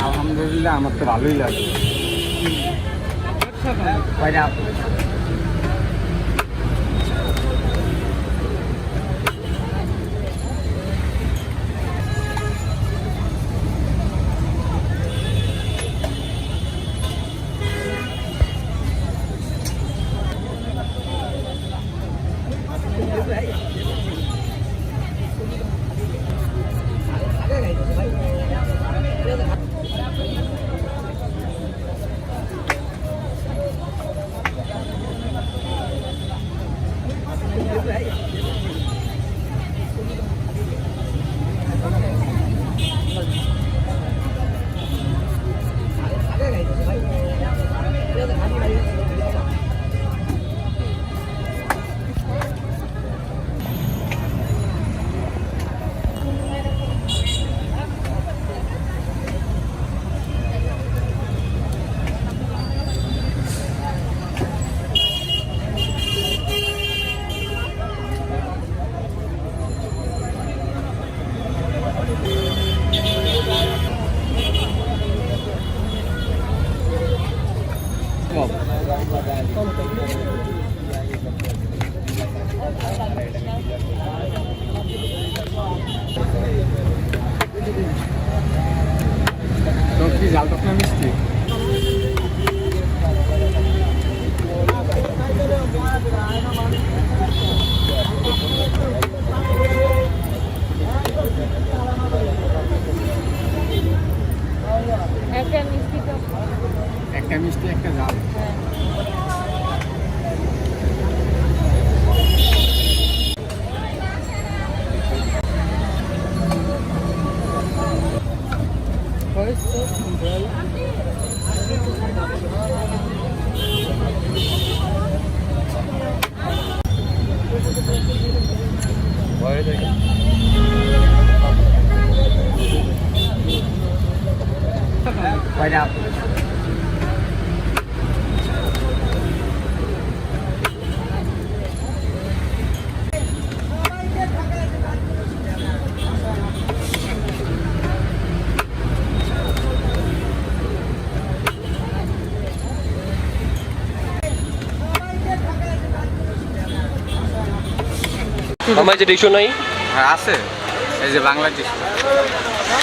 আলহামদুলিল্লাহ, আমার তো ভালোই লাগে। কি জাল টক না মিষ্টি? একটা মিষ্টি একটা জাল। আমার যে টিস্যু নাই? হ্যাঁ আছে, এই যে বাংলা টিস্যু।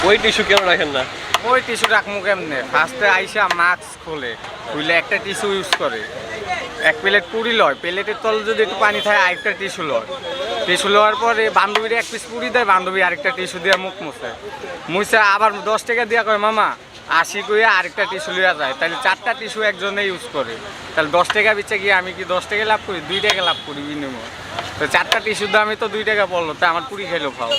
ওই টিস্যু কেন রাখেন না? ওই টিস্যু রাখবো কেমনে? ফার্স্টে আইসা মাস্ক খুলে একটা টিস্যু ইউজ করে, এক প্লেট পুরি লয়, প্লেটের তল যদি একটু পানি থাকে আরেকটা টিস্যু লয়, টিস্যু লওয়ার পরে বান্ধবীর এক পিস পুরি দেয়, বান্ধবী আরেকটা টিস্যু দিয়ে মুখ মুছে আবার 10 টাকা দিয়া কয় মামা 80 কইয়া আরেকটা টিস্যু লিয়া যায়, তাহলে 4টা টিস্যু একজনে ইউজ করে, তাহলে 10 টাকা বেচে গিয়ে আমি কি 10 টাকা লাভ করি? 2 টাকা লাভ করি বিনিময়। তো 4টা টিস্যুর দামে তো 2 টাকা পড়লো, তা আমার পুরি খাইলো খাও।